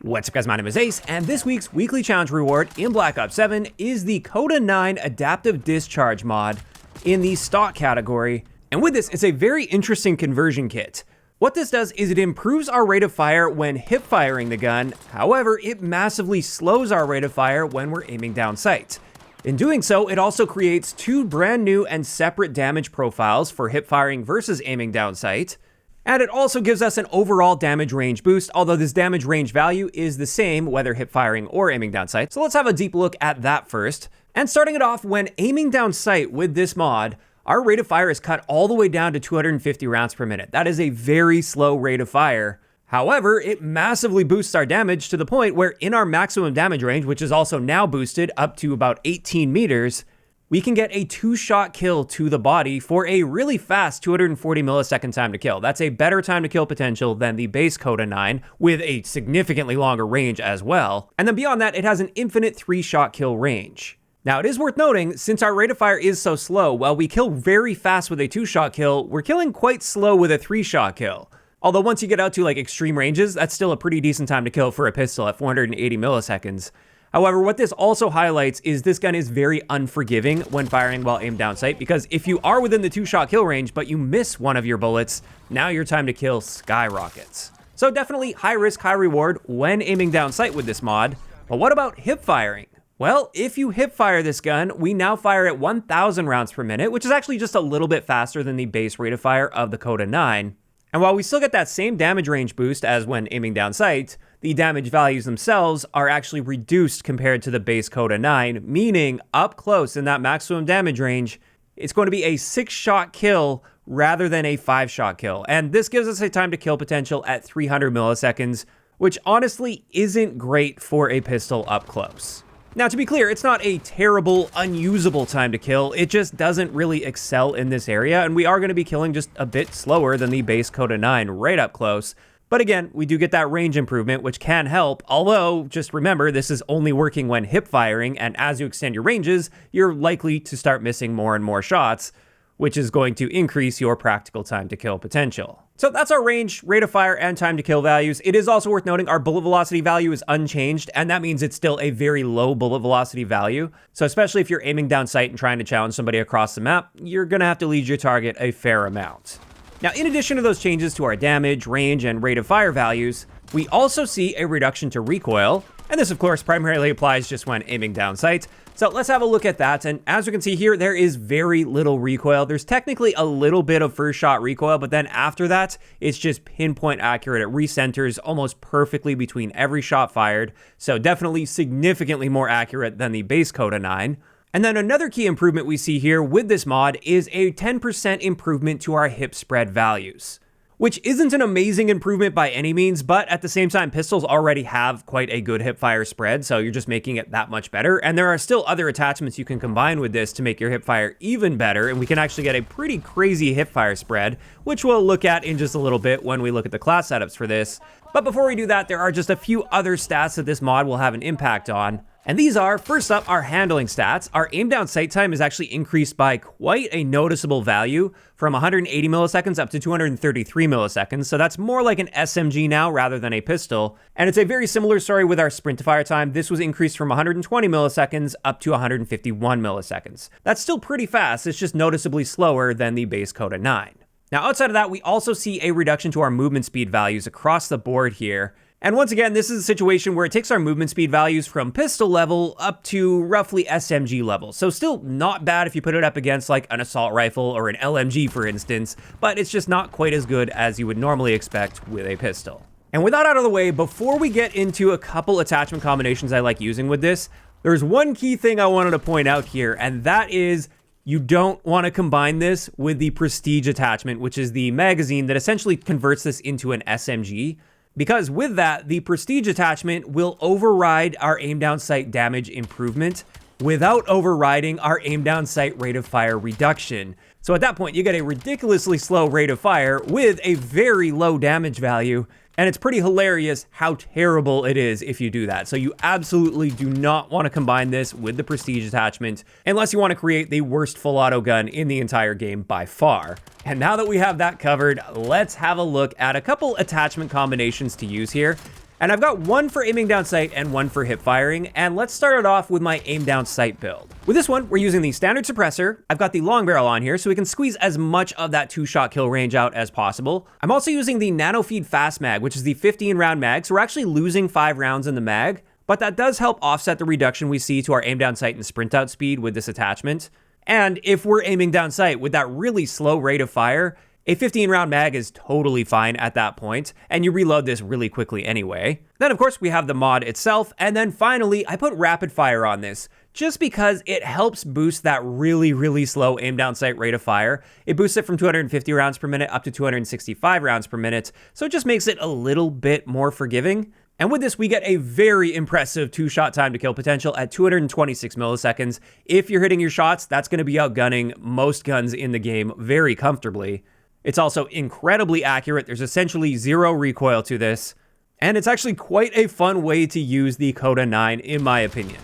What's up guys, my name is Ace, and this week's weekly challenge reward in Black Ops 7 is the Coda 9 Adaptive Discharge Mod in the stock category. And with this, it's a very interesting conversion kit. What this does is it improves our rate of fire when hip firing the gun, however, it massively slows our rate of fire when we're aiming down sight. In doing so, it also creates two brand new and separate damage profiles for hip firing versus aiming down sight. And it also gives us an overall damage range boost, although this damage range value is the same whether hip firing or aiming down sight. So let's have a deep look at that first. And starting it off, when aiming down sight with this mod, our rate of fire is cut all the way down to 250 rounds per minute. That is a very slow rate of fire. However, it massively boosts our damage to the point where in our maximum damage range, which is also now boosted up to about 18 meters, we can get a 2-shot kill to the body for a really fast 240 millisecond time to kill. That's a better time to kill potential than the base Coda 9, with a significantly longer range as well. And then beyond that, it has an infinite 3-shot kill range. Now, it is worth noting, since our rate of fire is so slow, while we kill very fast with a 2-shot kill, we're killing quite slow with a 3-shot kill. Although once you get out to like extreme ranges, that's still a pretty decent time to kill for a pistol at 480 milliseconds. However, what this also highlights is this gun is very unforgiving when firing while aimed down sight, because if you are within the 2-shot kill range, but you miss one of your bullets, now your time to kill skyrockets. So definitely high risk, high reward when aiming down sight with this mod. But what about hip firing? Well, if you hip fire this gun, we now fire at 1,000 rounds per minute, which is actually just a little bit faster than the base rate of fire of the Coda 9. And while we still get that same damage range boost as when aiming down sight, the damage values themselves are actually reduced compared to the base Coda 9, meaning up close in that maximum damage range, it's going to be a 6-shot kill rather than a 5-shot kill. And this gives us a time to kill potential at 300 milliseconds, which honestly isn't great for a pistol up close. Now, to be clear, it's not a terrible, unusable time to kill. It just doesn't really excel in this area, and we are going to be killing just a bit slower than the base Coda 9 right up close. But again, we do get that range improvement, which can help, although just remember, this is only working when hip firing, and as you extend your ranges, you're likely to start missing more and more shots, which is going to increase your practical time to kill potential. So that's our range, rate of fire, and time to kill values. It is also worth noting our bullet velocity value is unchanged, and that means it's still a very low bullet velocity value. So especially if you're aiming down sight and trying to challenge somebody across the map, you're gonna have to lead your target a fair amount. Now, in addition to those changes to our damage, range, and rate of fire values, we also see a reduction to recoil, and this of course primarily applies just when aiming down sight. So let's have a look at that, and as we can see here, there is very little recoil. There's technically a little bit of first shot recoil, but then after that, it's just pinpoint accurate. It recenters almost perfectly between every shot fired, so definitely significantly more accurate than the base Coda 9. And then another key improvement we see here with this mod is a 10% improvement to our hip spread values, which isn't an amazing improvement by any means, but at the same time, pistols already have quite a good hip fire spread, so you're just making it that much better. And there are still other attachments you can combine with this to make your hip fire even better, and we can actually get a pretty crazy hip fire spread, which we'll look at in just a little bit when we look at the class setups for this. But before we do that, there are just a few other stats that this mod will have an impact on. And these are, first up, our handling stats. Our aim down sight time is actually increased by quite a noticeable value, from 180 milliseconds up to 233 milliseconds. So that's more like an SMG now rather than a pistol. And it's a very similar story with our sprint to fire time. This was increased from 120 milliseconds up to 151 milliseconds. That's still pretty fast. It's just noticeably slower than the base Coda 9. Now, outside of that, we also see a reduction to our movement speed values across the board here. And once again, this is a situation where it takes our movement speed values from pistol level up to roughly SMG level. So still not bad if you put it up against like an assault rifle or an LMG, for instance, but it's just not quite as good as you would normally expect with a pistol. And with that out of the way, before we get into a couple attachment combinations I like using with this, there's one key thing I wanted to point out here, and that is you don't want to combine this with the Prestige attachment, which is the magazine that essentially converts this into an SMG. Because with that, the Prestige attachment will override our aim down sight damage improvement without overriding our aim down sight rate of fire reduction. So at that point, you get a ridiculously slow rate of fire with a very low damage value, and it's pretty hilarious how terrible it is if you do that. So you absolutely do not want to combine this with the Prestige attachment unless you want to create the worst full auto gun in the entire game by far. And now that we have that covered, let's have a look at a couple attachment combinations to use here. And I've got one for aiming down sight and one for hip firing, and let's start it off with my aim down sight build. With this one, we're using the standard suppressor. I've got the long barrel on here so we can squeeze as much of that 2-shot kill range out as possible. I'm also using the nano feed fast mag, which is the 15 round mag, so we're actually losing 5 rounds in the mag, but that does help offset the reduction we see to our aim down sight and sprint out speed with this attachment. And if we're aiming down sight with that really slow rate of fire, a 15 round mag is totally fine at that point, and you reload this really quickly anyway. Then of course we have the mod itself, and then finally I put rapid fire on this, just because it helps boost that really slow aim down sight rate of fire. It boosts it from 250 rounds per minute up to 265 rounds per minute, so it just makes it a little bit more forgiving. And with this, we get a very impressive 2-shot time to kill potential at 226 milliseconds. If you're hitting your shots, that's going to be outgunning most guns in the game very comfortably. It's also incredibly accurate. There's essentially 0 recoil to this. And it's actually quite a fun way to use the Coda 9, in my opinion.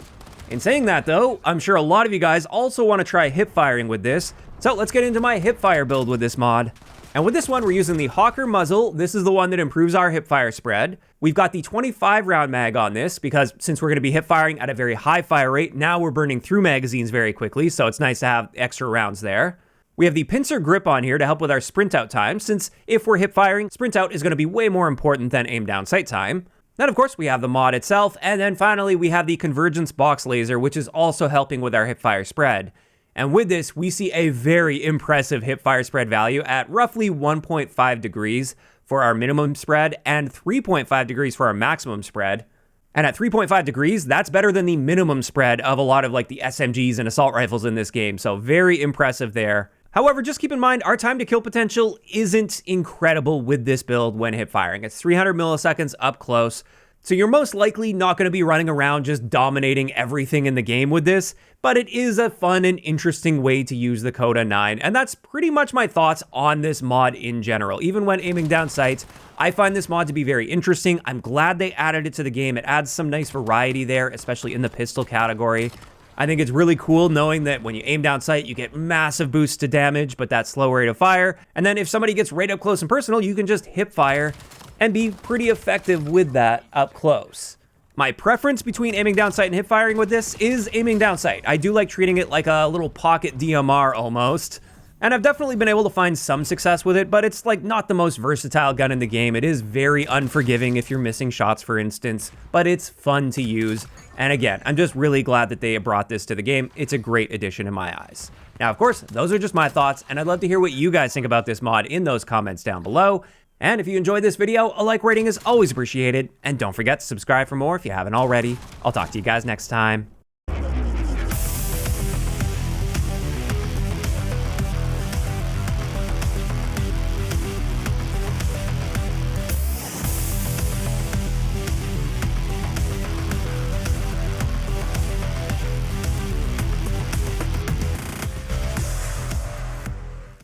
In saying that though, I'm sure a lot of you guys also want to try hip firing with this. So let's get into my hip fire build with this mod. And with this one, we're using the Hawker muzzle. This is the one that improves our hip fire spread. We've got the 25 round mag on this because since we're going to be hip firing at a very high fire rate, now we're burning through magazines very quickly. So it's nice to have extra rounds there. We have the pincer grip on here to help with our sprint out time, since if we're hip firing, sprint out is going to be way more important than aim down sight time. Then of course we have the mod itself, and then finally we have the convergence box laser, which is also helping with our hip fire spread. And with this, we see a very impressive hip fire spread value at roughly 1.5 degrees for our minimum spread and 3.5 degrees for our maximum spread. And at 3.5 degrees, that's better than the minimum spread of a lot of like the SMGs and assault rifles in this game. So very impressive there. However, just keep in mind, our time to kill potential isn't incredible with this build when hip firing. It's 300 milliseconds up close. So you're most likely not going to be running around just dominating everything in the game with this, but it is a fun and interesting way to use the Coda 9, and that's pretty much my thoughts on this mod in general. Even when aiming down sights, I find this mod to be very interesting. I'm glad they added it to the game. It adds some nice variety there, especially in the pistol category. I think it's really cool knowing that when you aim down sight, you get massive boosts to damage, but that slow rate of fire. And then if somebody gets right up close and personal, you can just hip fire and be pretty effective with that up close. My preference between aiming down sight and hip firing with this is aiming down sight. I do like treating it like a little pocket DMR almost. And I've definitely been able to find some success with it, but it's like not the most versatile gun in the game. It is very unforgiving if you're missing shots, for instance, but it's fun to use. And again, I'm just really glad that they brought this to the game. It's a great addition in my eyes. Now, of course, those are just my thoughts, and I'd love to hear what you guys think about this mod in those comments down below. And if you enjoyed this video, a like rating is always appreciated. And don't forget to subscribe for more if you haven't already. I'll talk to you guys next time.